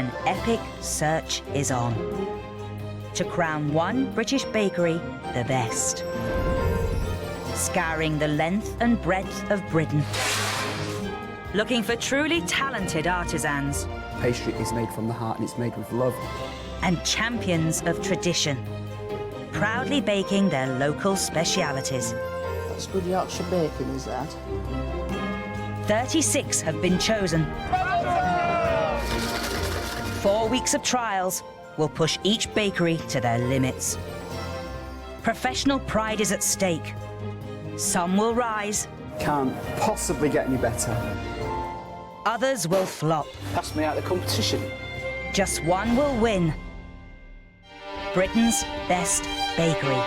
an epic search is on to crown one British bakery the best. Scouring the length and breadth of Britain, looking for truly talented artisans. Pastry is made from the heart and it's made with love. And champions of tradition, proudly baking their local specialities. That's good Yorkshire bacon, is that? 36 have been chosen. 4 weeks of trials will push each bakery to their limits. Professional pride is at stake. Some will rise. Can't possibly get any better. Others will flop. Pass me out of the competition. Just one will win. Britain's best bakery.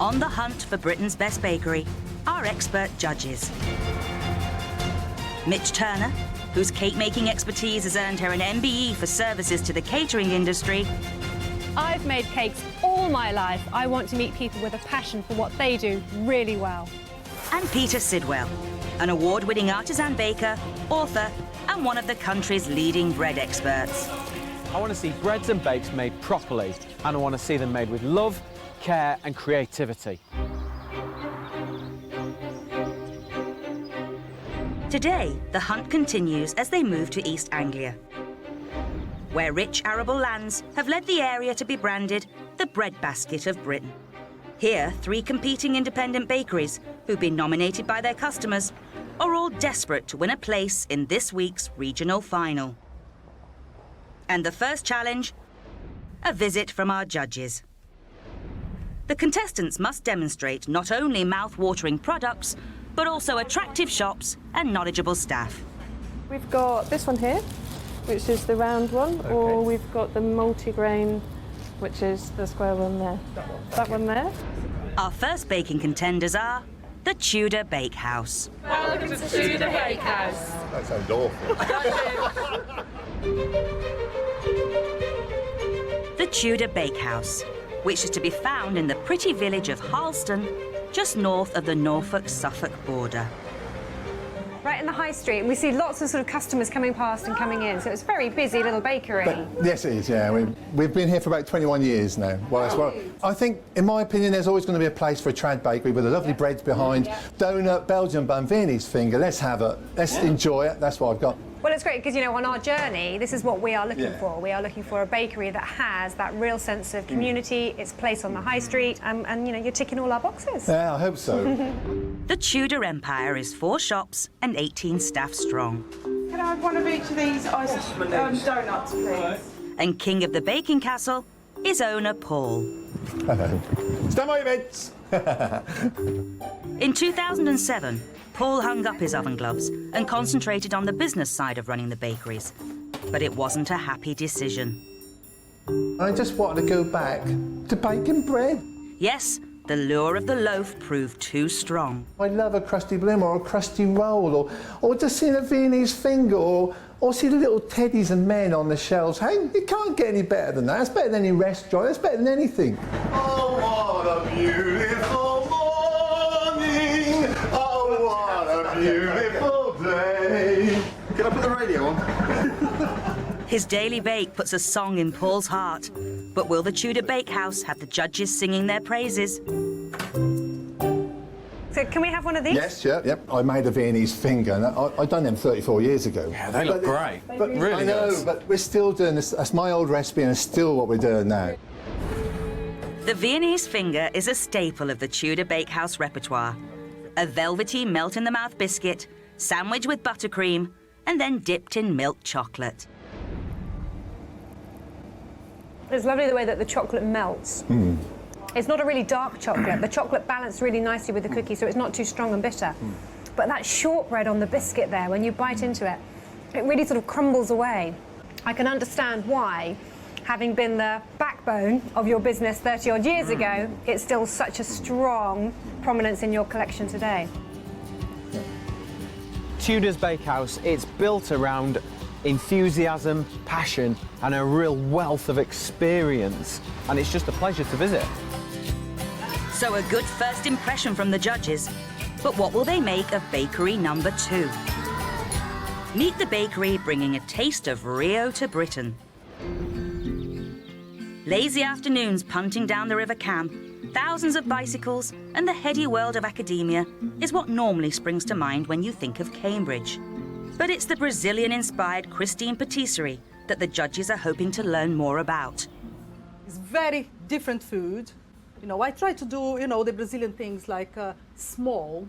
On the hunt for Britain's best bakery are expert judges. Mich Turner, whose cake-making expertise has earned her an MBE for services to the catering industry. I've made cakes all my life. I want to meet people with a passion for what they do really well. And Peter Sidwell, an award-winning artisan baker, author, and one of the country's leading bread experts. I want to see breads and bakes made properly, and I want to see them made with love, care and creativity. Today, the hunt continues as they move to East Anglia, where rich arable lands have led the area to be branded the breadbasket of Britain. Here, 3 competing independent bakeries, who've been nominated by their customers, are all desperate to win a place in this week's regional final. And the first challenge, a visit from our judges. The contestants must demonstrate not only mouth-watering products, but also attractive shops and knowledgeable staff. We've got this one here, which is the round one, or we've got the multi-grain, which is the square one there. That one there. Our first baking contenders are the Tudor Bakehouse. Welcome to Tudor Bakehouse. That sounds awful. The Tudor Bakehouse, which is to be found in the pretty village of Harleston, just north of the Norfolk-Suffolk border. Right in the high street, and we see lots of sort of customers coming past and coming in, so it's a very busy little bakery. Yes, it is, yeah. We've been here for about 21 years now. I think, in my opinion, there's always going to be a place for a trad bakery with the lovely breads behind, donut, Belgian bun, Viennese finger. Let's have it. Let's enjoy it. That's what I've got. Well, it's great because, you know, on our journey, this is what we are looking for. We are looking for a bakery that has that real sense of community, its place on the high street, and you know, you're ticking all our boxes. Yeah, I hope so. The Tudor Empire is 4 shops and 18 staff strong. Can I have one of each of these donuts, please? And king of the baking castle is owner Paul. Hello. Stand by your beds. In 2007, Paul hung up his oven gloves and concentrated on the business side of running the bakeries. But it wasn't a happy decision. I just wanted to go back to baking bread. Yes, the lure of the loaf proved too strong. I love a crusty bloom or a crusty roll, or just seeing a Viennese finger, or see the little teddies and men on the shelves. Hey, it can't get any better than that. It's better than any restaurant. It's better than anything. Oh, what a beautiful morning. Oh, what a beautiful day. Can I put the radio on? His daily bake puts a song in Paul's heart. But will the Tudor Bakehouse have the judges singing their praises? So can we have one of these? Yes, yep. I made a Viennese finger, and I've done them 34 years ago. Yeah, they look great. But really I know, good. but we're still doing this. That's my old recipe, and it's still what we're doing now. The Viennese finger is a staple of the Tudor Bakehouse repertoire. A velvety melt-in-the-mouth biscuit, sandwiched with buttercream, and then dipped in milk chocolate. It's lovely the way that the chocolate melts. It's not a really dark chocolate. The chocolate balanced really nicely with the cookie, so it's not too strong and bitter. But that shortbread on the biscuit there, when you bite into it, it really sort of crumbles away. I can understand why, having been the backbone of your business 30-odd years ago, it's still such a strong prominence in your collection today. Tudor's Bakehouse, it's built around enthusiasm, passion, and a real wealth of experience. And it's just a pleasure to visit. So a good first impression from the judges. But what will they make of bakery number 2? Meet the bakery bringing a taste of Rio to Britain. Lazy afternoons punting down the River Cam, thousands of bicycles, and the heady world of academia is what normally springs to mind when you think of Cambridge. But it's the Brazilian-inspired Christine Patisserie that the judges are hoping to learn more about. It's very different food. You know, I try to do, you know, the Brazilian things like small,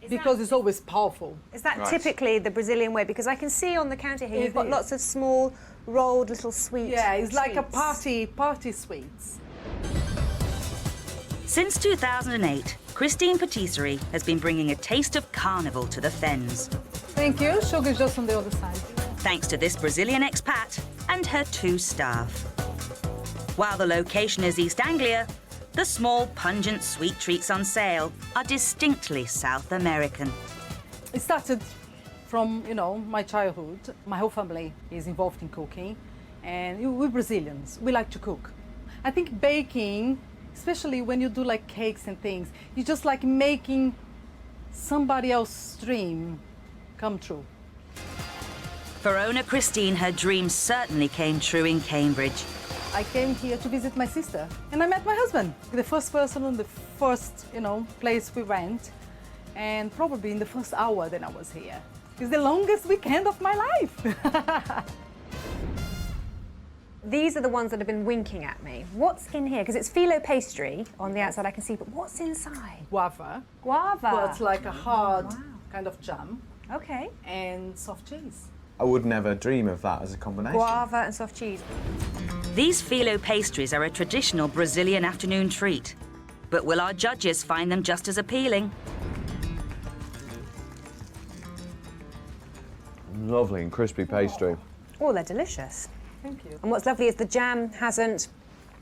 because it's always powerful. Is that typically the Brazilian way? Because I can see on the counter here you've got lots of small, rolled little sweets. Yeah, it's like a treats. party sweets. Since 2008, Christine Patisserie has been bringing a taste of carnival to the Fens. Thank you. Sugar is just on the other side. Thanks to this Brazilian expat and her 2 staff. While the location is East Anglia, the small, pungent sweet treats on sale are distinctly South American. It started from, you know, my childhood. My whole family is involved in cooking, and we're Brazilians. We like to cook. I think baking, especially when you do like cakes and things, you just like making somebody else's dream come true. For owner Christine, her dream certainly came true in Cambridge. I came here to visit my sister, and I met my husband. The first person on the first, you know, place we went, and probably in the first hour that I was here. It's the longest weekend of my life. These are the ones that have been winking at me. What's in here? Because it's phyllo pastry on the outside, I can see, but what's inside? Guava. Guava. Well, it's like a hard kind of jam. Okay. And soft cheese. I would never dream of that as a combination. Guava and soft cheese. These phyllo pastries are a traditional Brazilian afternoon treat. But will our judges find them just as appealing? Lovely and crispy pastry. Oh, they're delicious. Thank you. And what's lovely is the jam hasn't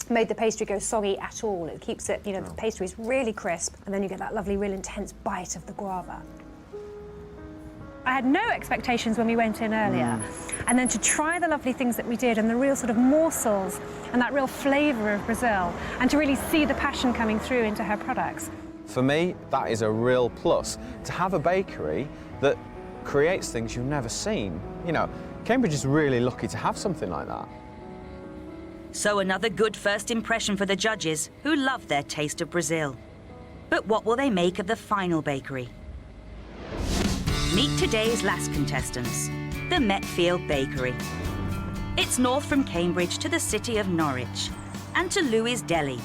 made the pastry go soggy at all. It keeps it, you know, the pastry is really crisp, and then you get that lovely, real intense bite of the guava. I had no expectations when we went in earlier. And then to try the lovely things that we did and the real sort of morsels and that real flavour of Brazil, and to really see the passion coming through into her products. For me, that is a real plus. To have a bakery that creates things you've never seen. You know, Cambridge is really lucky to have something like that. So another good first impression for the judges, who love their taste of Brazil. But what will they make of the final bakery? Meet today's last contestants, the Metfield Bakery. It's north from Cambridge to the city of Norwich, and to Louis' Deli,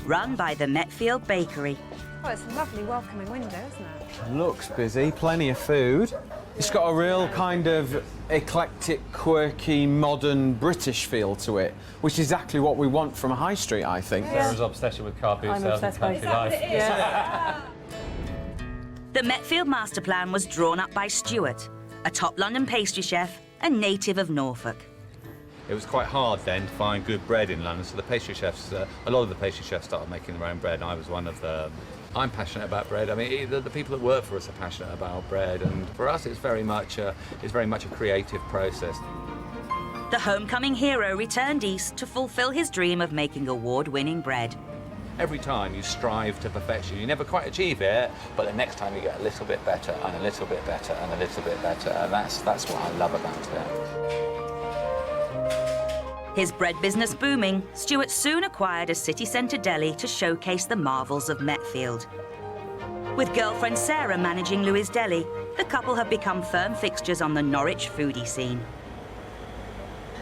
run by the Metfield Bakery. Oh, it's a lovely welcoming window, isn't it? Looks busy, plenty of food. It's got a real kind of eclectic, quirky, modern British feel to it, which is exactly what we want from a high street, I think. Sarah's obsession with car boot I'm sales and obsessed by country life. Yeah. The Metfield master plan was drawn up by Stuart, a top London pastry chef and native of Norfolk. It was quite hard then to find good bread in London, so the pastry chefs, a lot of the pastry chefs started making their own bread, and I was one of them. I'm passionate about bread. I mean, the people that work for us are passionate about bread, and for us, it's very much a creative process. The homecoming hero returned east to fulfill his dream of making award-winning bread. Every time you strive to perfection, you never quite achieve it, but the next time you get a little bit better, and a little bit better, and a little bit better, and that's what I love about it. His bread business booming, Stuart soon acquired a city centre deli to showcase the marvels of Metfield. With girlfriend Sarah managing Louis' Deli, the couple have become firm fixtures on the Norwich foodie scene.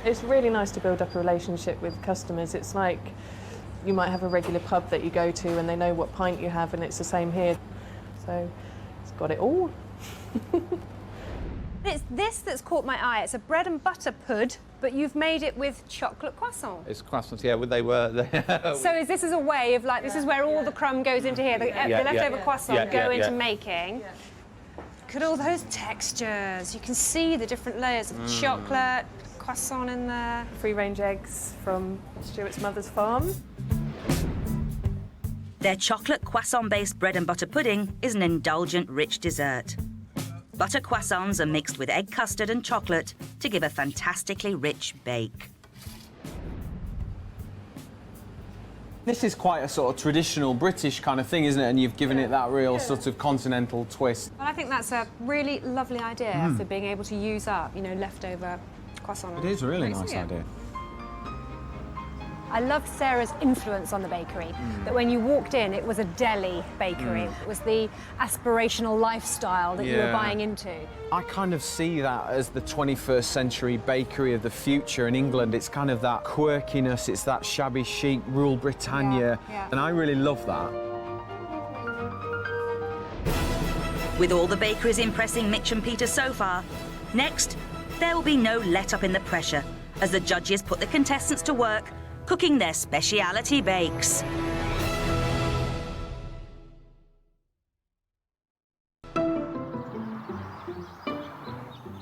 It's really nice to build up a relationship with customers. It's like you might have a regular pub that you go to and they know what pint you have, and it's the same here. So it's got it all. It's this that's caught my eye. It's a bread and butter pud, but you've made it with chocolate croissant. It's croissants, yeah, they were. So is this a way of like, this is where all the crumb goes into here, the leftover croissant go into making. Look at all those textures. You can see the different layers of chocolate, croissant in there. Free-range eggs from Stuart's mother's farm. Their chocolate croissant-based bread and butter pudding is an indulgent, rich dessert. Butter croissants are mixed with egg custard and chocolate to give a fantastically rich bake. This is quite a sort of traditional British kind of thing, isn't it? And you've given it that real sort of continental twist. Well, I think that's a really lovely idea for being able to use up, you know, leftover croissant. It is a really nice idea. I loved Sarah's influence on the bakery, that when you walked in, it was a deli bakery. It was the aspirational lifestyle that you were buying into. I kind of see that as the 21st century bakery of the future in England. It's kind of that quirkiness, it's that shabby chic, Rule Britannia, and I really love that. With all the bakeries impressing Mich and Peter so far, next, there will be no let-up in the pressure as the judges put the contestants to work cooking their speciality bakes.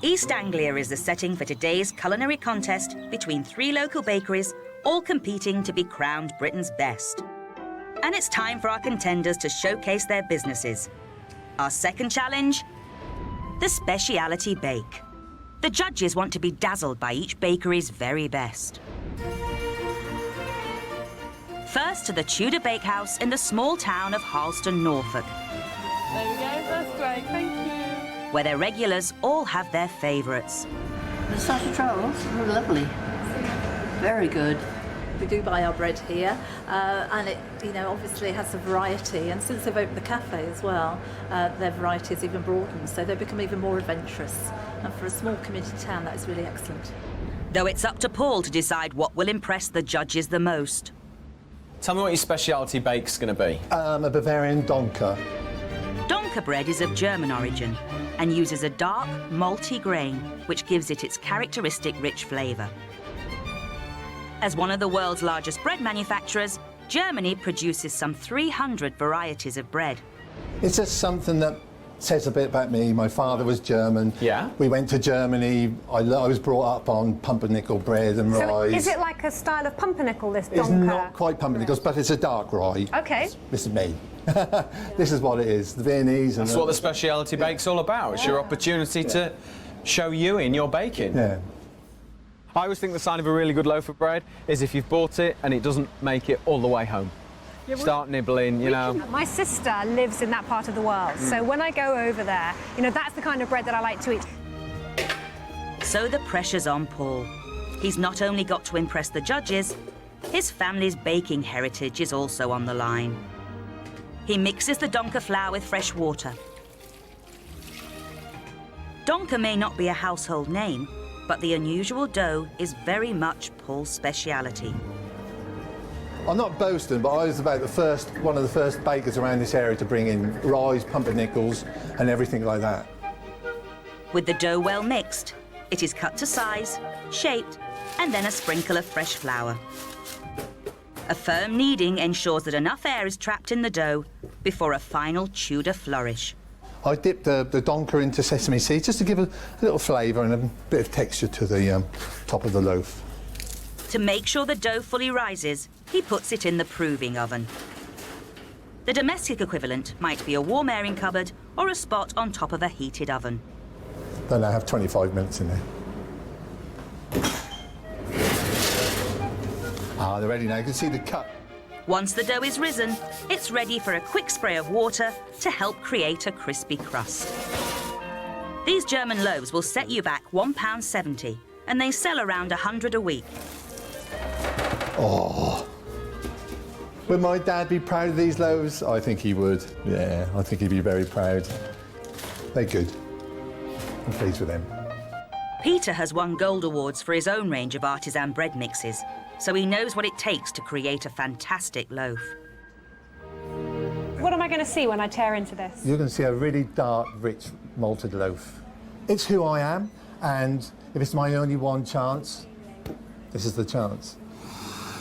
East Anglia is the setting for today's culinary contest between 3 local bakeries, all competing to be crowned Britain's best. And it's time for our contenders to showcase their businesses. Our second challenge, the speciality bake. The judges want to be dazzled by each bakery's very best. First to the Tudor Bakehouse in the small town of Harleston, Norfolk. There we go, that's great, thank you. Where their regulars all have their favourites. The sausage rolls are lovely. Very good. We do buy our bread here, and it, you know, obviously has a variety. And since they've opened the cafe as well, their variety has even broadened, so they've become even more adventurous. And for a small community town, that is really excellent. Though it's up to Paul to decide what will impress the judges the most. Tell me what your speciality bake's going to be. A Bavarian Donker. Donker bread is of German origin and uses a dark, malty grain, which gives it its characteristic rich flavour. As one of the world's largest bread manufacturers, Germany produces some 300 varieties of bread. It's just something that says a bit about me. My father was German. Yeah. We went to Germany. I was brought up on pumpernickel bread and So rye. is it like a style of pumpernickel, this It's donker? not quite pumpernickels, but it's a dark rye. Okay. This is me. This is what it is. The Viennese. And That's what the speciality bake's all about. It's your opportunity to show you in your baking. Yeah. I always think the sign of a really good loaf of bread is if you've bought it and it doesn't make it all the way home. Start nibbling, you know. My sister lives in that part of the world, so when I go over there, you know, that's the kind of bread that I like to eat. So the pressure's on Paul. He's not only got to impress the judges, his family's baking heritage is also on the line. He mixes the donker flour with fresh water. Donker may not be a household name, but the unusual dough is very much Paul's speciality. I'm not boasting, but I was about one of the first bakers around this area to bring in rye, pumpernickels, and everything like that. With the dough well mixed, it is cut to size, shaped, and then a sprinkle of fresh flour. A firm kneading ensures that enough air is trapped in the dough before a final Tudor flourish. I dipped the donker into sesame seeds just to give a little flavour and a bit of texture to the top of the loaf. To make sure the dough fully rises, he puts it in the proving oven. The domestic equivalent might be a warm airing cupboard or a spot on top of a heated oven. Then I have 25 minutes in there. Ah, they're ready now. You can see the cut. Once the dough is risen, it's ready for a quick spray of water to help create a crispy crust. These German loaves will set you back £1.70, and they sell around 100 a week. Oh. Would my dad be proud of these loaves? I think he would. Yeah, I think he'd be very proud. They're good. I'm pleased with them. Peter has won gold awards for his own range of artisan bread mixes, so he knows what it takes to create a fantastic loaf. What am I going to see when I tear into this? You're going to see a really dark, rich, malted loaf. It's who I am, and if it's my only one chance, this is the chance.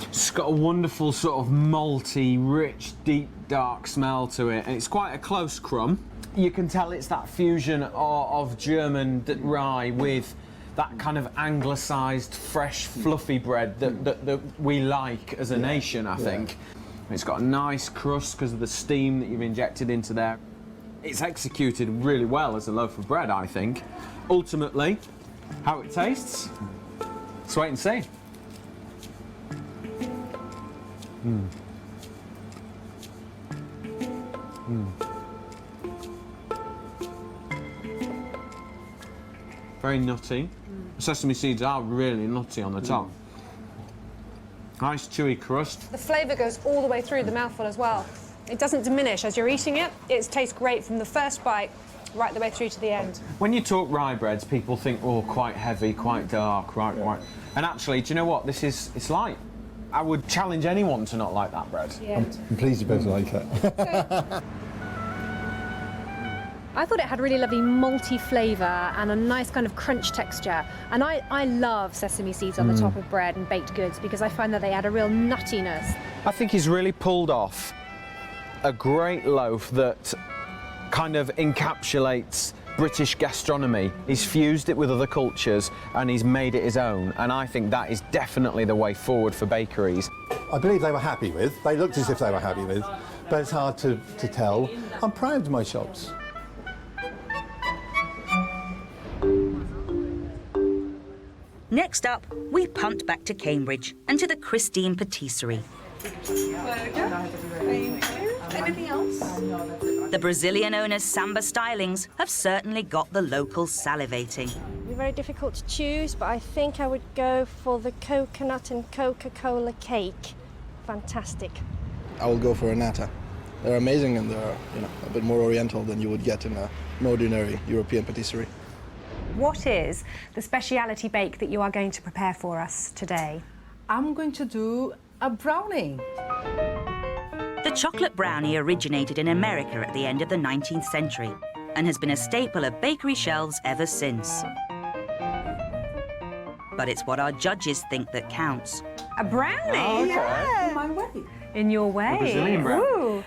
It's got a wonderful sort of malty, rich, deep, dark smell to it, and it's quite a close crumb. You can tell it's that fusion of German rye with that kind of anglicised, fresh, fluffy bread that we like as a nation, I think. It's got a nice crust because of the steam that you've injected into there. It's executed really well as a loaf of bread, I think. Ultimately, how it tastes, let's wait and see. Very nutty. Sesame seeds are really nutty on the top. Nice chewy crust. The flavour goes all the way through the mouthful as well. It doesn't diminish as you're eating it. It tastes great from the first bite right the way through to the end. When you talk rye breads, people think, oh, quite heavy, quite dark, right. And actually, do you know what? It's light. I would challenge anyone to not like that bread. Yeah. I'm pleased you both like it. I thought it had really lovely malty flavour and a nice kind of crunch texture. And I love sesame seeds on the top of bread and baked goods because I find that they add a real nuttiness. I think he's really pulled off a great loaf that kind of encapsulates British gastronomy. He's fused it with other cultures and he's made it his own. And I think that is definitely the way forward for bakeries. I believe they were happy with. They looked as if they were happy with, but it's hard to tell. I'm proud of my shops. Next up, we punt back to Cambridge and to the Christine Patisserie. Anything else? The Brazilian owner's samba stylings have certainly got the locals salivating. It'd be very difficult to choose, but I think I would go for the coconut and Coca-Cola cake. Fantastic. I will go for a nata. They're amazing and they're a bit more oriental than you would get in an ordinary European patisserie. What is the speciality bake that you are going to prepare for us today? I'm going to do a brownie. The chocolate brownie originated in America at the end of the 19th century and has been a staple of bakery shelves ever since. But it's what our judges think that counts. A brownie? Oh, okay. Yeah, my way. In your way? A Brazilian brownie. Ooh.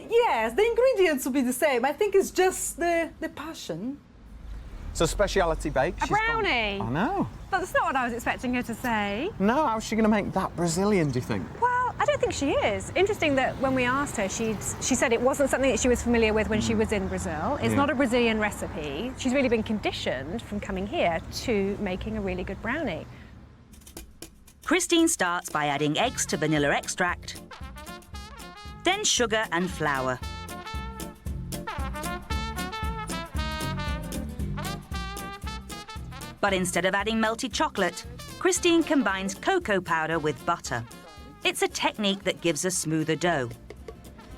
Yes, the ingredients will be the same. I think it's just the passion. So speciality bake. A brownie? I know. That's not what I was expecting her to say. No, how's she going to make that Brazilian, do you think? Well, I don't think she is. Interesting that when we asked her, she said it wasn't something that she was familiar with when she was in Brazil. It's not a Brazilian recipe. She's really been conditioned from coming here to making a really good brownie. Christine starts by adding eggs to vanilla extract, then sugar and flour. But instead of adding melted chocolate, Christine combines cocoa powder with butter. It's a technique that gives a smoother dough.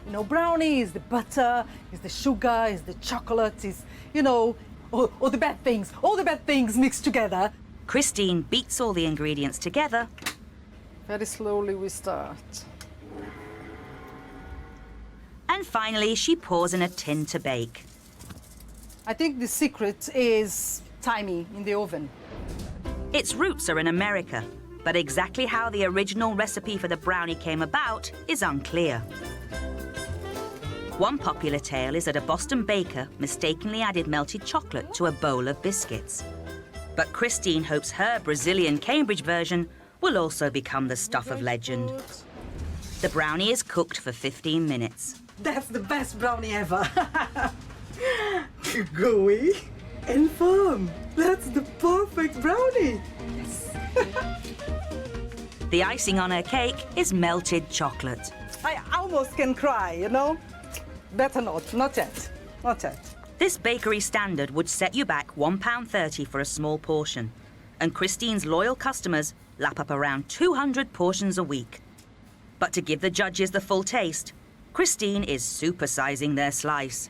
You know, brownie is the butter, is the sugar, is the chocolate, is, all the bad things. All the bad things mixed together. Christine beats all the ingredients together. Very slowly we start. And finally, she pours in a tin to bake. I think the secret is timing in the oven. Its roots are in America, but exactly how the original recipe for the brownie came about is unclear. One popular tale is that a Boston baker mistakenly added melted chocolate to a bowl of biscuits. But Christine hopes her Brazilian Cambridge version will also become the stuff of legend. The brownie is cooked for 15 minutes. That's the best brownie ever. Gooey and firm. That's the perfect brownie. Yes. The icing on her cake is melted chocolate. I almost can cry, Better not yet. Not yet. This bakery standard would set you back £1.30 for a small portion, and Christine's loyal customers lap up around 200 portions a week. But to give the judges the full taste, Christine is supersizing their slice.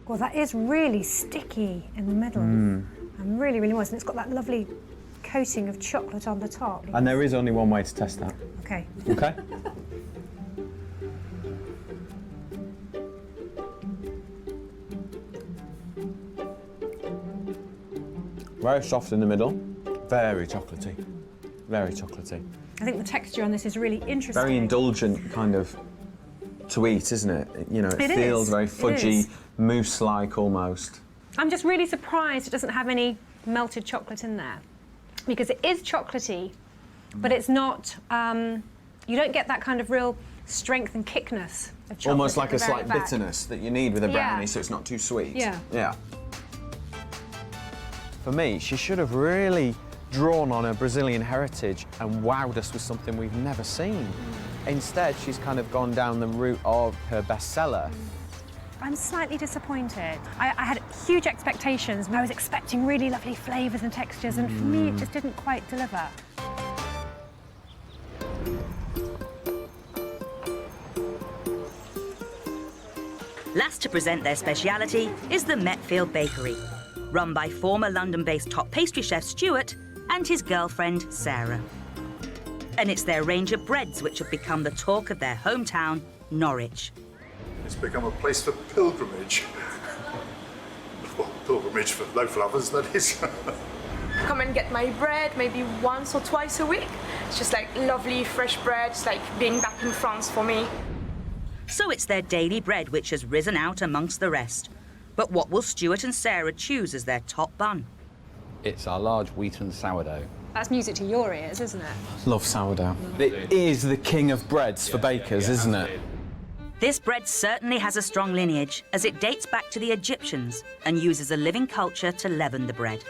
Well, that is really sticky in the middle. And really, really moist. And it's got that lovely coating of chocolate on the top. And there is only one way to test that. Okay. Okay? Very soft in the middle, very chocolatey. Very chocolatey. I think the texture on this is really interesting. Very indulgent kind of to eat, isn't it? It feels very fudgy, mousse-like almost. I'm just really surprised it doesn't have any melted chocolate in there, because it is chocolatey, but it's not, you don't get that kind of real strength and kickness of chocolate. Almost like at a the very slight back. bitterness that you need with a brownie, Yeah. so it's not too sweet. Yeah. Yeah. For me, she should have really drawn on her Brazilian heritage and wowed us with something we've never seen. Instead, she's kind of gone down the route of her bestseller. I'm slightly disappointed. I had huge expectations. I was expecting really lovely flavours and textures, and for me, it just didn't quite deliver. Last to present their speciality is the Metfield Bakery, run by former London-based top pastry chef Stuart and his girlfriend Sarah. And it's their range of breads which have become the talk of their hometown, Norwich. It's become a place for pilgrimage. Well, pilgrimage for loaf lovers, that is. Come and get my bread maybe once or twice a week. It's just like lovely fresh bread. It's like being back in France for me. So it's their daily bread which has risen out amongst the rest. But what will Stuart and Sarah choose as their top bun? It's our large wheaten sourdough. That's music to your ears, isn't it? Love sourdough. It is the king of breads for bakers, isn't it? This bread certainly has a strong lineage, as it dates back to the Egyptians and uses a living culture to leaven the bread.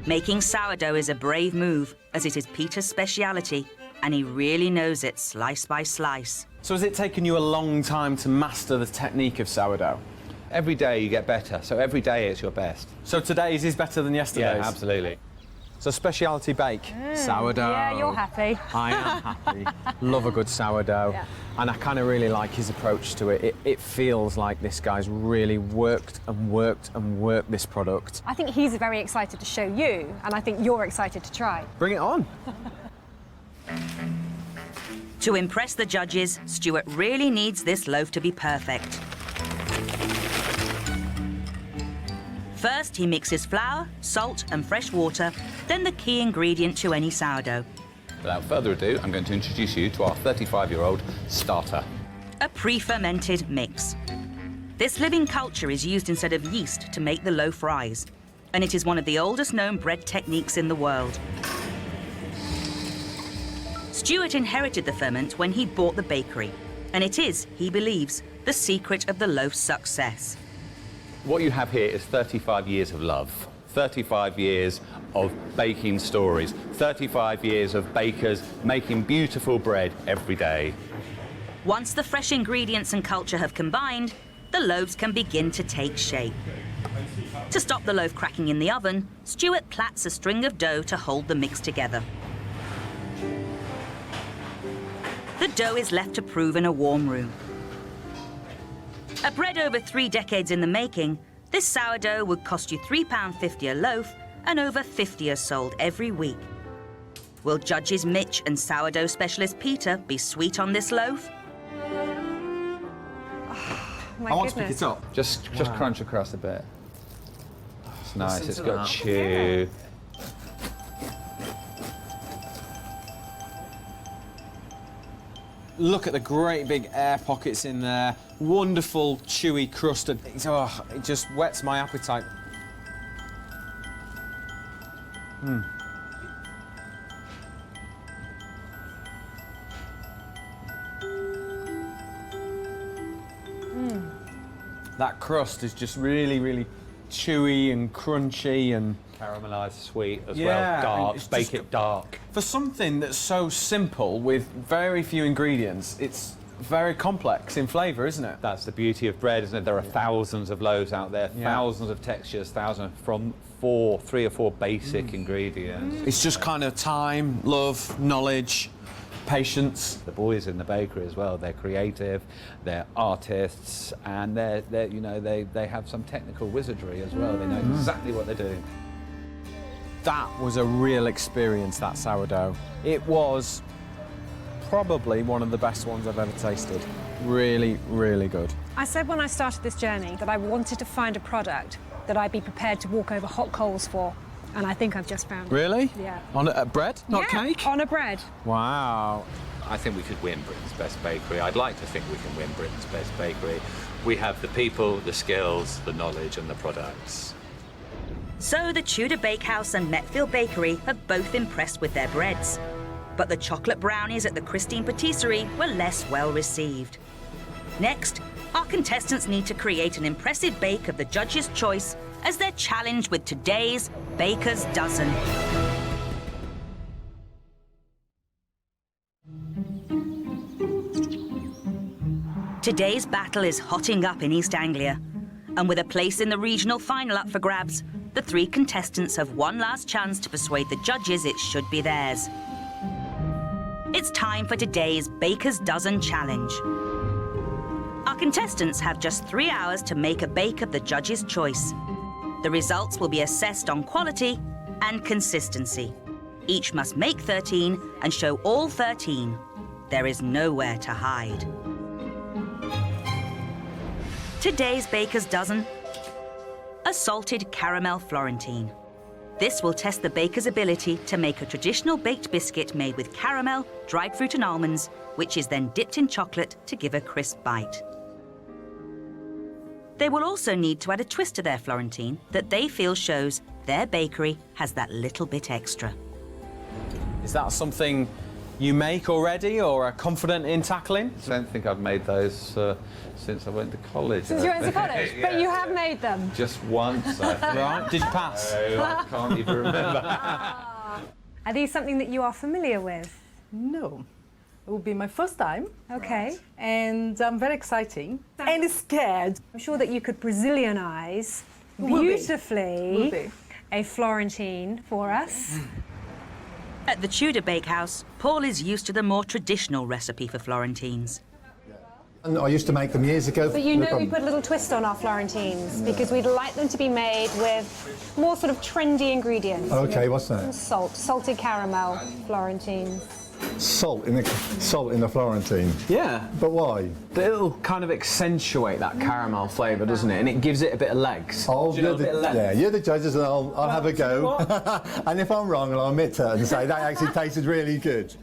Making sourdough is a brave move, as it is Peter's speciality, and he really knows it slice by slice. So has it taken you a long time to master the technique of sourdough? Every day you get better, so every day it's your best. So today's is better than yesterday's? Yeah, absolutely. So Speciality bake, sourdough. Yeah, you're happy. I am happy. Love a good sourdough. Yeah. And I kind of really like his approach to it. It feels like this guy's really worked and worked and worked this product. I think he's very excited to show you, and I think you're excited to try. Bring it on. To impress the judges, Stuart really needs this loaf to be perfect. First, he mixes flour, salt and fresh water, then the key ingredient to any sourdough. Without further ado, I'm going to introduce you to our 35-year-old starter. A pre-fermented mix. This living culture is used instead of yeast to make the loaf rise, and it is one of the oldest known bread techniques in the world. Stuart inherited the ferment when he bought the bakery, and it is, he believes, the secret of the loaf's success. What you have here is 35 years of love, 35 years of baking stories, 35 years of bakers making beautiful bread every day. Once the fresh ingredients and culture have combined, the loaves can begin to take shape. To stop the loaf cracking in the oven, Stuart plats a string of dough to hold the mix together. The dough is left to prove in a warm room. A bread over 3 decades in the making, this sourdough would cost you £3.50 a loaf, and over 50 are sold every week. Will judges Mich and sourdough specialist Peter be sweet on this loaf? My I want goodness. to pick it up. Just crunch across a bit. It's nice, Listen it's to got that. chew. Look at the great big air pockets in there. Wonderful, chewy crust. It just whets my appetite. That crust is just really, really chewy and crunchy and... Caramelised sweet as Yeah, well, and dark, it's bake just- it dark. For something that's so simple with very few ingredients, it's very complex in flavour, isn't it? That's the beauty of bread, isn't it? There are thousands of loaves out there, Yeah. thousands of textures, thousands from 3 or 4 basic ingredients. It's just kind of time, love, knowledge, patience. The boys in the bakery as well, they're creative, they're artists, and they have some technical wizardry as well. They know exactly what they're doing. That was a real experience, that sourdough. It was probably one of the best ones I've ever tasted. Really, really good. I said when I started this journey that I wanted to find a product that I'd be prepared to walk over hot coals for, and I think I've just found it. Really? Yeah. On a bread, not Yeah, cake? on a bread. Wow. I think we could win Britain's best bakery. I'd like to think we can win Britain's best bakery. We have the people, the skills, the knowledge and the products. So the Tudor Bakehouse and Metfield Bakery have both impressed with their breads. But the chocolate brownies at the Christine Patisserie were less well received. Next, our contestants need to create an impressive bake of the judges' choice as they're challenged with today's Baker's Dozen. Today's battle is hotting up in East Anglia, and with a place in the regional final up for grabs, the 3 contestants have one last chance to persuade the judges it should be theirs. It's time for today's Baker's Dozen Challenge. Our contestants have just 3 hours to make a bake of the judges' choice. The results will be assessed on quality and consistency. Each must make 13 and show all 13. There is nowhere to hide. Today's Baker's Dozen: a salted caramel Florentine. This will test the baker's ability to make a traditional baked biscuit made with caramel, dried fruit and almonds, which is then dipped in chocolate to give a crisp bite. They will also need to add a twist to their Florentine that they feel shows their bakery has that little bit extra. Is that something you make already or are confident in tackling? I don't think I've made those since I went to college. Since you went to college? Yeah. But you have made them? Just once, I think. Right, did you pass? No, I can't even remember. Are these something that you are familiar with? No. It will be my first time. Okay. And I'm very exciting and scared. I'm sure that you could Brazilianize Will beautifully be. a Florentine for us. At the Tudor Bakehouse, Paul is used to the more traditional recipe for Florentines. And I used to make them years ago. But you know we put a little twist on our Florentines because we'd like them to be made with more sort of trendy ingredients. Okay, what's that? Salted caramel Florentines. Salt in the Florentine. Yeah. But why? It'll kind of accentuate that caramel flavour, doesn't it? And it gives it a bit of legs. Oh, you're the judges, and I'll have a go. And if I'm wrong, I'll admit it and say that actually tasted really good.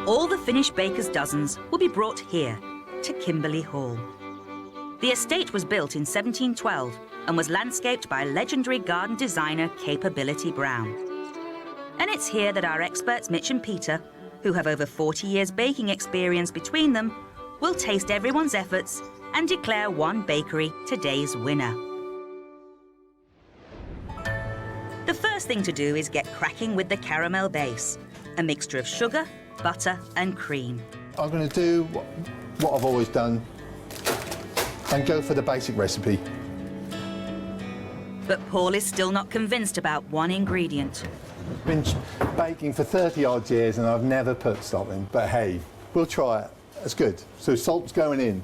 All the finished Baker's Dozens will be brought here, to Kimberley Hall. The estate was built in 1712 and was landscaped by legendary garden designer Capability Brown. And it's here that our experts Mich and Peter, who have over 40 years baking experience between them, will taste everyone's efforts and declare one bakery today's winner. The first thing to do is get cracking with the caramel base, a mixture of sugar, butter and cream. I'm going to do what I've always done and go for the basic recipe. But Paul is still not convinced about one ingredient. I've been baking for 30 odd years and I've never put salt in, but hey, we'll try it. It's good. So salt's going in.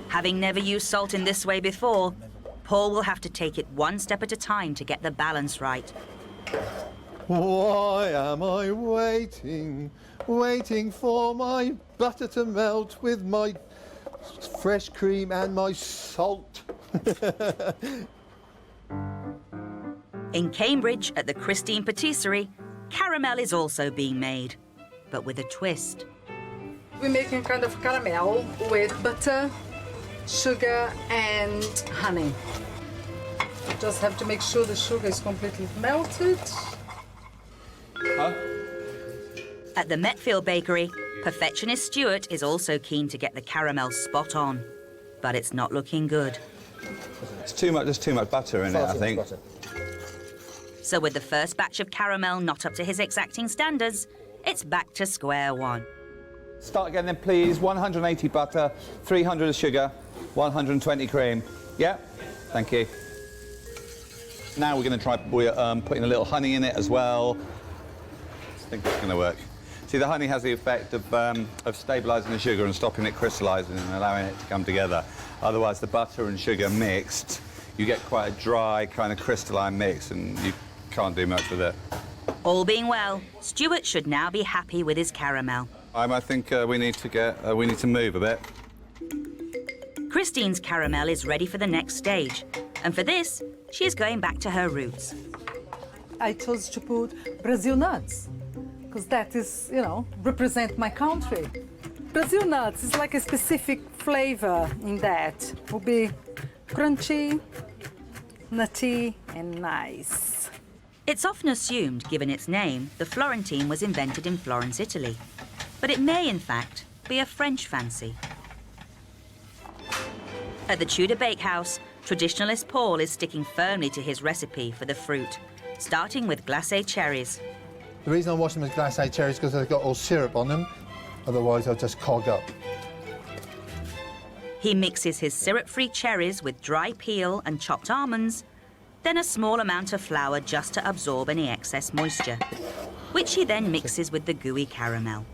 Having never used salt in this way before, Paul will have to take it one step at a time to get the balance right. Why am I waiting for my butter to melt with my fresh cream and my salt? In Cambridge, at the Christine Patisserie, caramel is also being made, but with a twist. We're making kind of caramel with butter, sugar and honey. Just have to make sure the sugar is completely melted. At the Metfield Bakery, perfectionist Stuart is also keen to get the caramel spot on, but it's not looking good. There's too much butter in it, I think. So with the first batch of caramel not up to his exacting standards, it's back to square one. Start again then, please. 180 butter, 300 sugar, 120 cream. Yeah? Thank you. Now we're going to try putting a little honey in it as well. I think it's going to work. See, the honey has the effect of stabilising the sugar and stopping it crystallising and allowing it to come together. Otherwise, the butter and sugar mixed, you get quite a dry, kind of crystalline mix, and you can't do much with it. All being well, Stuart should now be happy with his caramel. I think we need to move a bit. Christine's caramel is ready for the next stage, and for this, she is going back to her roots. I chose to put Brazil nuts, because that is, represent my country. Brazil nuts is like a specific flavor in that. It will be crunchy, nutty, and nice. It's often assumed, given its name, the Florentine was invented in Florence, Italy. But it may, in fact, be a French fancy. At the Tudor Bakehouse, traditionalist Paul is sticking firmly to his recipe for the fruit, starting with glacé cherries. The reason I wash them with glacé cherries is because they've got all syrup on them. Otherwise, they'll just clog up. He mixes his syrup-free cherries with dry peel and chopped almonds, then a small amount of flour just to absorb any excess moisture, which he then mixes with the gooey caramel.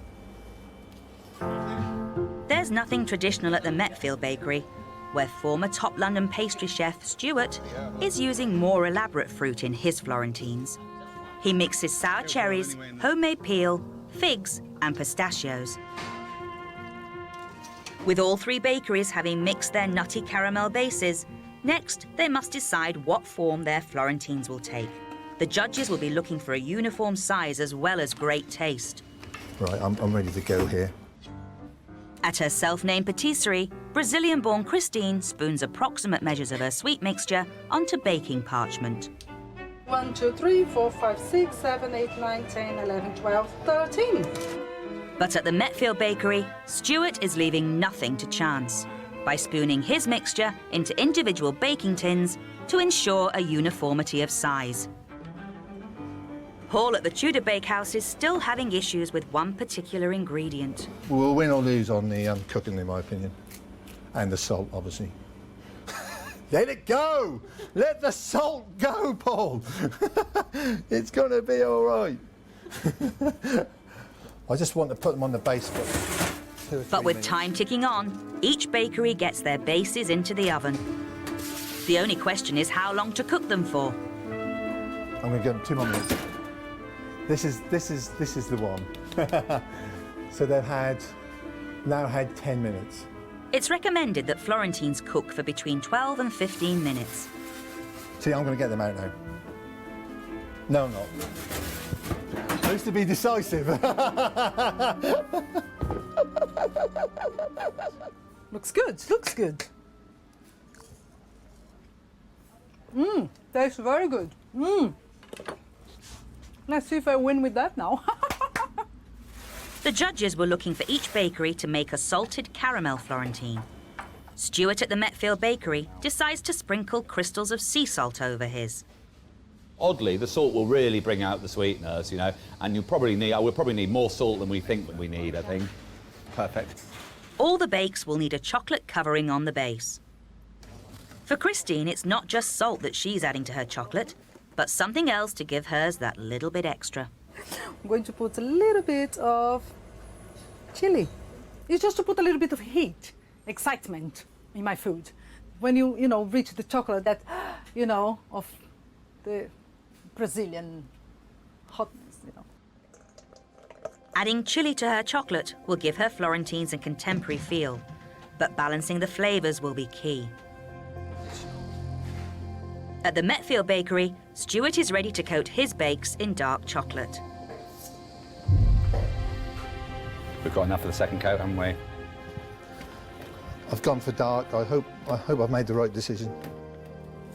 There's nothing traditional at the Metfield Bakery, where former top London pastry chef Stuart is using more elaborate fruit in his Florentines. He mixes sour cherries, homemade peel, figs and pistachios. With all three bakeries having mixed their nutty caramel bases, next they must decide what form their Florentines will take. The judges will be looking for a uniform size as well as great taste. Right, I'm ready to go here. At her self-named patisserie, Brazilian-born Christine spoons approximate measures of her sweet mixture onto baking parchment. 1, 2, 3, 4, 5, 6, 7, 8, 9, 10, 11, 12, 13. But at the Metfield Bakery, Stuart is leaving nothing to chance by spooning his mixture into individual baking tins to ensure a uniformity of size. Paul at the Tudor Bakehouse is still having issues with one particular ingredient. We'll win or lose on the cooking, in my opinion. And the salt, obviously. Let it go! Let the salt go, Paul! It's going to be all right. I just want to put them on the base for 2 or 3 But with minutes. time ticking on, each bakery gets their bases into the oven. The only question is how long to cook them for. I'm going to give them 2 more minutes. This is the one. So they've now had 10 minutes. It's recommended that Florentines cook for between 12 and 15 minutes. See, I'm going to get them out now. No, I'm not. I used to be decisive. Looks good, looks good. Tastes very good. Let's see if I win with that now. The judges were looking for each bakery to make a salted caramel Florentine. Stuart at the Metfield Bakery decides to sprinkle crystals of sea salt over his. Oddly, the salt will really bring out the sweeteners, you know, and we'll probably need more salt than we think that we need, I think. Perfect. All the bakes will need a chocolate covering on the base. For Christine, it's not just salt that she's adding to her chocolate, but something else to give hers that little bit extra. I'm going to put a little bit of chili. It's just to put a little bit of heat, excitement in my food. When you reach the chocolate that, of the Brazilian hotness, Adding chili to her chocolate will give her Florentines a contemporary feel, but balancing the flavours will be key. At the Metfield Bakery, Stuart is ready to coat his bakes in dark chocolate. We've got enough for the second coat, haven't we? I've gone for dark. I hope I've made the right decision.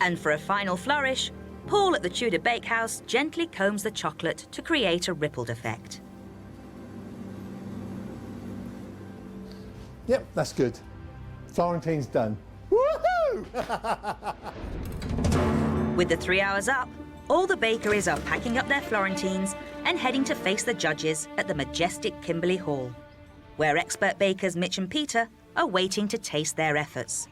And for a final flourish, Paul at the Tudor Bakehouse gently combs the chocolate to create a rippled effect. Yep, that's good. Florentine's done. Woohoo! With the 3 hours up, all the bakeries are packing up their Florentines and heading to face the judges at the majestic Kimberley Hall, where expert bakers Mich and Peter are waiting to taste their efforts.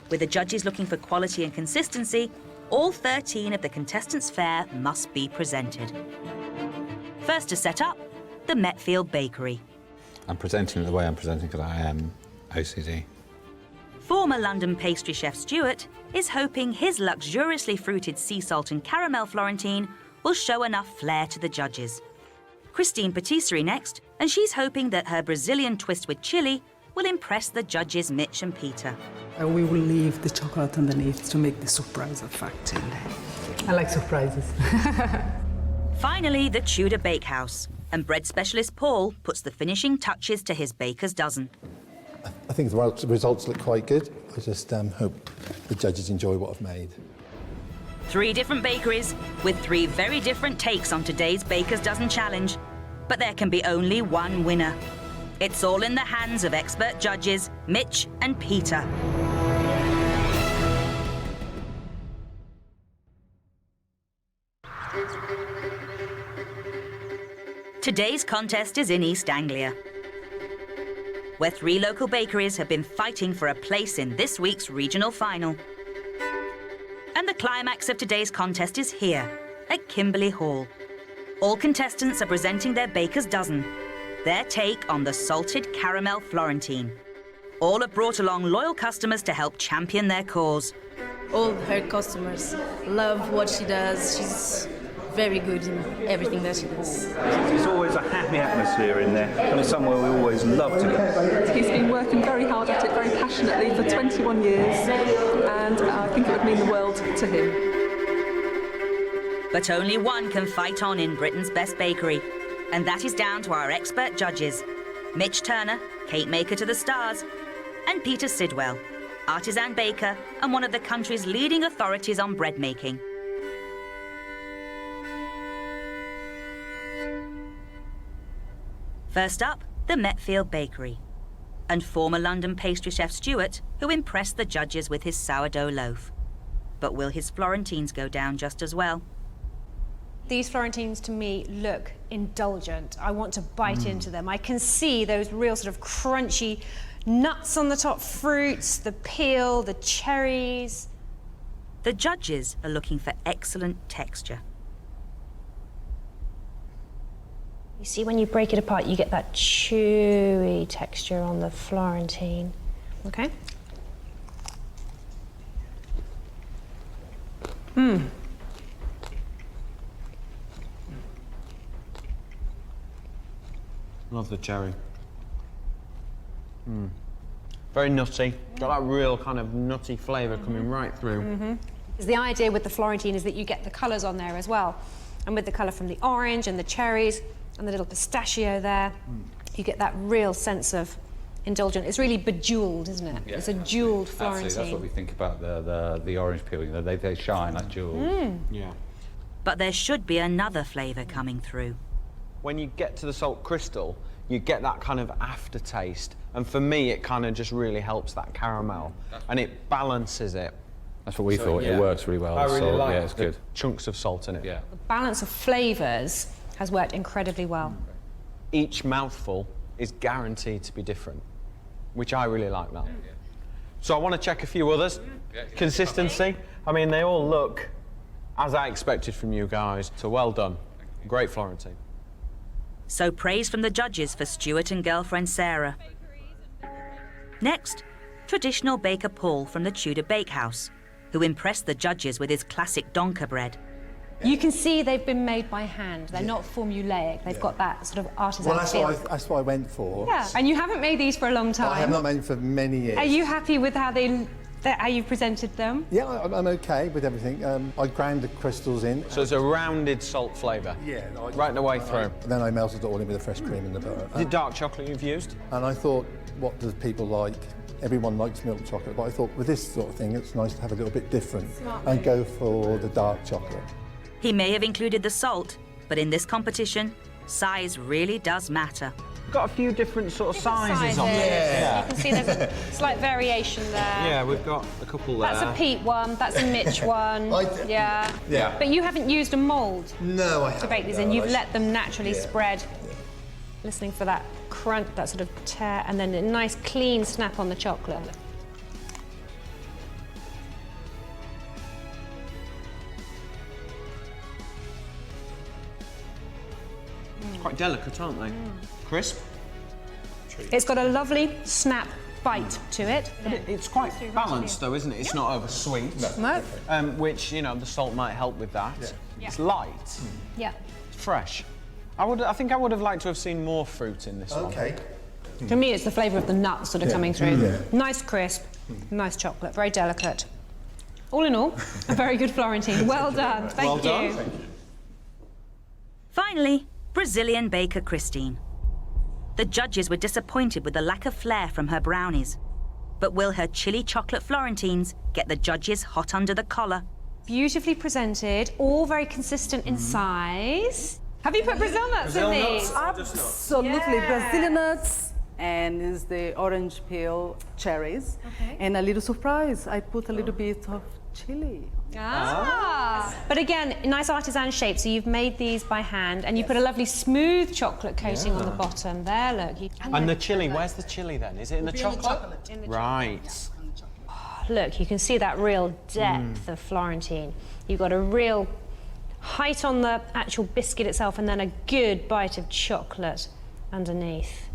With the judges looking for quality and consistency, all 13 of the contestants' fare must be presented. First to set up, the Metfield Bakery. I'm presenting it the way I'm presenting because I am OCD. Former London pastry chef Stuart is hoping his luxuriously fruited sea salt and caramel Florentine will show enough flair to the judges. Christine Patisserie next, and she's hoping that her Brazilian twist with chili will impress the judges Mich and Peter. We will leave the chocolate underneath to make the surprise effect. I like surprises. Finally, the Tudor Bakehouse, and bread specialist Paul puts the finishing touches to his baker's dozen. I think the results look quite good. I just hope the judges enjoy what I've made. 3 different bakeries with 3 very different takes on today's Baker's Dozen Challenge. But there can be only one winner. It's all in the hands of expert judges Mich and Peter. Today's contest is in East Anglia. where 3 local bakeries have been fighting for a place in this week's regional final. And the climax of today's contest is here, at Kimberley Hall. All contestants are presenting their baker's dozen, their take on the salted caramel Florentine. All have brought along loyal customers to help champion their cause. All her customers love what she does. She's very good in everything that she does. It's always a happy atmosphere in there, and it's somewhere we always love to go. He's been working very hard at it, very passionately for 21 years, and I think it would mean the world to him. But only one can fight on in Britain's best bakery, and that is down to our expert judges, Mich Turner, cake maker to the stars, and Peter Sidwell, artisan baker and one of the country's leading authorities on bread making. First up, the Metfield Bakery, and former London pastry chef Stuart, who impressed the judges with his sourdough loaf. But will his Florentines go down just as well? These Florentines, to me, look indulgent. I want to bite into them. I can see those real sort of crunchy nuts on the top, fruits, the peel, the cherries. The judges are looking for excellent texture. You see, when you break it apart, you get that chewy texture on the Florentine. Okay? Love the cherry. Very nutty. Got that real kind of nutty flavour coming right through. The idea with the Florentine is that you get the colours on there as well. And with the colour from the orange and the cherries and the little pistachio there, you get that real sense of indulgent. It's really bejewelled, isn't it? Yeah, it's a jewelled Florentine. Absolutely, that's what we think about the orange peel. You know, they shine like jewels. Yeah. But there should be another flavour coming through. When you get to the salt crystal, you get that kind of aftertaste. And for me, it kind of just really helps that caramel. And it balances it. That's what we thought. Yeah. It works really well. I really salt. like Yeah, it's the good. chunks of salt in it. Yeah. The balance of flavours has worked incredibly well. Each mouthful is guaranteed to be different, which I really like that. So I want to check a few others. Consistency. I mean, they all look as I expected from you guys. So well done. Great Florentine. So praise from the judges for Stuart and girlfriend Sarah. Next, traditional baker Paul from the Tudor Bakehouse, who impressed the judges with his classic donker bread. You can see they've been made by hand. They're not formulaic. They've got that sort of artisan feel. That's what I went for. Yeah, and you haven't made these for a long time. I have not made them for many years. Are you happy with how you presented them? Yeah, I'm okay with everything. I ground the crystals in. So it's a rounded salt flavour. Yeah. Right the way through. Then I melted it all in with the fresh cream and the butter. The dark chocolate you've used? And I thought, what do people like? Everyone likes milk chocolate, but I thought with this sort of thing, it's nice to have a little bit different and go for the dark chocolate. He may have included the salt, but in this competition, size really does matter. Got a few different sort of sizes on it. Yeah. You can see there's a slight variation there. Yeah, we've got a couple there. That's a Pete one, that's a Mich one. Yeah. Yeah. But you haven't used a mould No, I haven't. to bake these in. You've let them naturally spread. Listening for that crunch, that sort of tear, and then a nice clean snap on the chocolate. Quite delicate, aren't they? Crisp. It's got a lovely snap bite to it. But it's quite balanced, though, isn't it? It's not over sweet. No. Which, you know, the salt might help with that. Yeah. It's light. Yeah. It's fresh. I think I would have liked to have seen more fruit in this one. Okay. For me, it's the flavour of the nuts sort of coming through. Nice crisp, nice chocolate, very delicate. All in all, a very good Florentine. Well done. Thank you. Finally, Brazilian baker Christine. The judges were disappointed with the lack of flair from her brownies. But will her chili chocolate Florentines get the judges hot under the collar? Beautifully presented, all very consistent in size. Have you put Brazil nuts in these? Absolutely. Brazilian nuts, and is the orange peel cherries. Okay. And a little surprise, I put a little bit of chili. But again, nice artisan shape. So you've made these by hand, and you put a lovely smooth chocolate coating on the bottom. There, look. And the chili, where's the chili then? Is it in the chocolate? In the Right. Look, you can see that real depth of Florentine. You've got a real height on the actual biscuit itself, and then a good bite of chocolate underneath.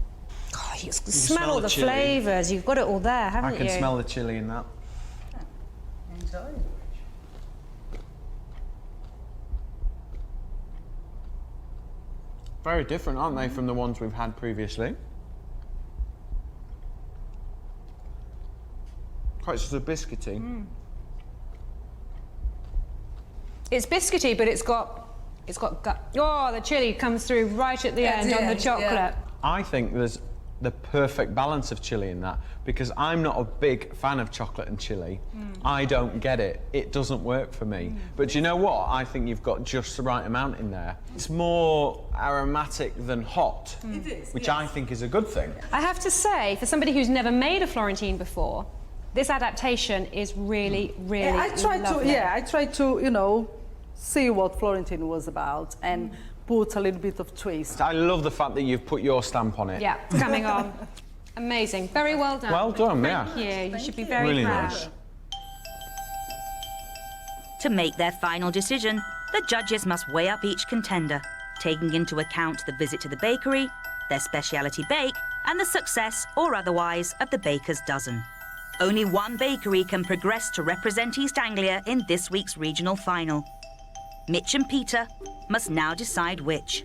Oh, you can smell all the chili. flavours. You've got it all there, haven't you? I can smell the chili in that. Enjoy. Very different, aren't they, from the ones we've had previously? Quite sort of biscuity. It's biscuity, but it's got gut. Oh, the chili comes through right at the end on the chocolate. I think there's the perfect balance of chili in that, because I'm not a big fan of chocolate and chili. I don't get it. It doesn't work for me. But do you know what? I think you've got just the right amount in there. It's more aromatic than hot, which I think is a good thing. I have to say, for somebody who's never made a Florentine before, this adaptation is really, really I tried lovely. I tried to, you know, see what Florentine was about and put a little bit of twist. I love the fact that you've put your stamp on it. Yeah, it's coming on. Amazing. Very well done. Well done, yeah. Thank you. You should be very Really proud. nice. To make their final decision, the judges must weigh up each contender, taking into account the visit to the bakery, their speciality bake, and the success or otherwise of the baker's dozen. Only one bakery can progress to represent East Anglia in this week's regional final. Mich and Peter must now decide which.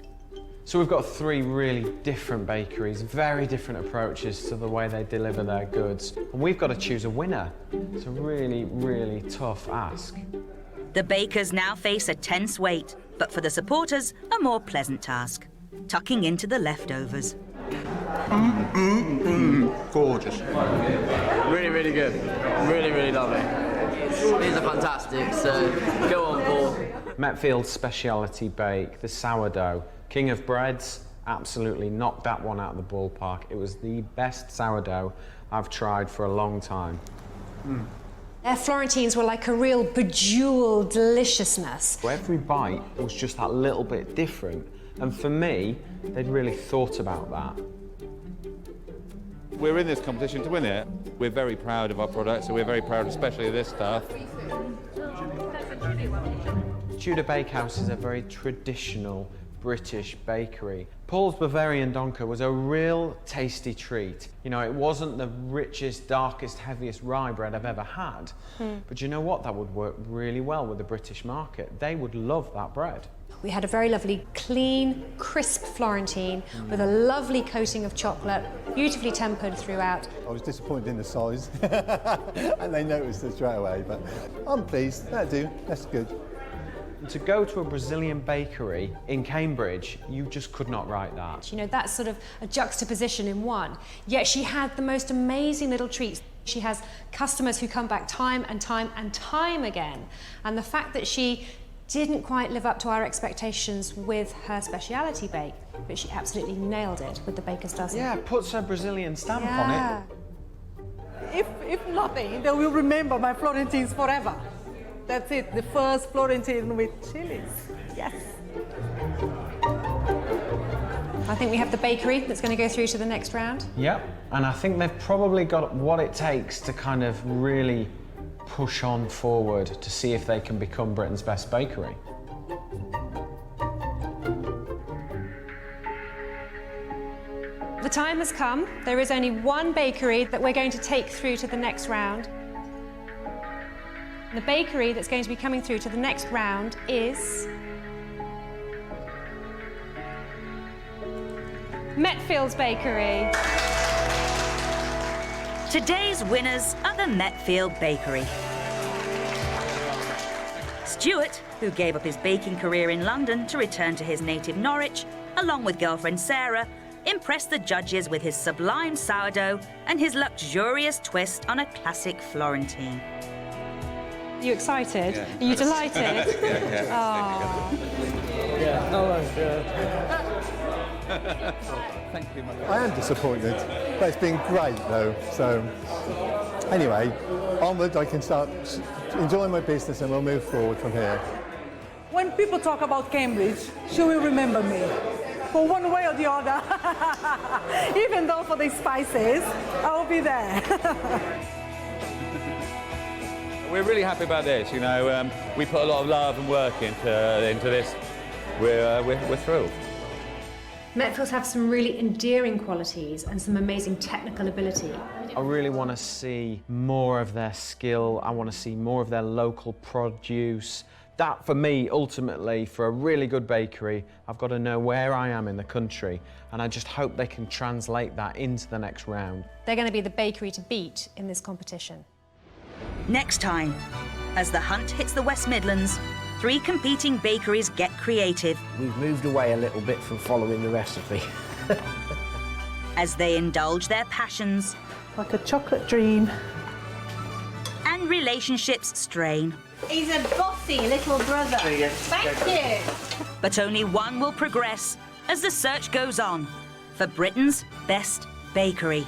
So we've got three really different bakeries, very different approaches to the way they deliver their goods. And we've got to choose a winner. It's a really, really tough ask. The bakers now face a tense wait, but for the supporters, a more pleasant task. Tucking into the leftovers. Gorgeous. Really, really good. Really, really lovely. These are fantastic, so go on, Paul. Metfield's speciality bake, the sourdough, king of breads, absolutely knocked that one out of the ballpark. It was the best sourdough I've tried for a long time. Their Florentines were like a real bejeweled deliciousness. Every bite was just that little bit different, and for me, they'd really thought about that. We're in this competition to win it. We're very proud of our products, so we're very proud especially of this stuff. Tudor Bakehouse is a very traditional British bakery. Paul's Bavarian Donker was a real tasty treat. You know, it wasn't the richest, darkest, heaviest rye bread I've ever had. But you know what? That would work really well with the British market. They would love that bread. We had a very lovely, clean, crisp Florentine with a lovely coating of chocolate, beautifully tempered throughout. I was disappointed in the size, and they noticed it straight away, but I'm pleased. That'll do. That's good. To go to a Brazilian bakery in Cambridge, you just could not write that. You know, that's sort of a juxtaposition in one. Yet she had the most amazing little treats. She has customers who come back time and time and time again. And the fact that she didn't quite live up to our expectations with her speciality bake, but she absolutely nailed it with the baker's dozen. Yeah, puts her Brazilian stamp on it. If nothing, they will remember my Florentines forever. That's it, the first Florentine with chilies. Yes. I think we have the bakery that's going to go through to the next round. Yep, and I think they've probably got what it takes to kind of really push on forward to see if they can become Britain's best bakery. The time has come. There is only one bakery that we're going to take through to the next round. The bakery that's going to be coming through to the next round is Metfield's Bakery. Today's winners are the Metfield Bakery. Stuart, who gave up his baking career in London to return to his native Norwich, along with girlfriend Sarah, impressed the judges with his sublime sourdough and his luxurious twist on a classic Florentine. Are you excited? Yeah. Are you delighted? Yeah. Oh. Yeah, no, that's good. Thank you, my I am disappointed, but it's been great though. So anyway, onward I can start enjoying my business and we'll move forward from here. When people talk about Cambridge, she will remember me. For one way or the other. Even though for the spices, I'll be there. We're really happy about this. You know, we put a lot of love and work into this. We're thrilled. Metfields have some really endearing qualities and some amazing technical ability. I really want to see more of their skill. I want to see more of their local produce. That, for me, ultimately, for a really good bakery, I've got to know where I am in the country, and I just hope they can translate that into the next round. They're going to be the bakery to beat in this competition. Next time, as the hunt hits the West Midlands, 3 competing bakeries get creative. We've moved away a little bit from following the recipe. As they indulge their passions. Like a chocolate dream. And relationships strain. He's a bossy little brother. Thank you. But only one will progress as the search goes on for Britain's best bakery.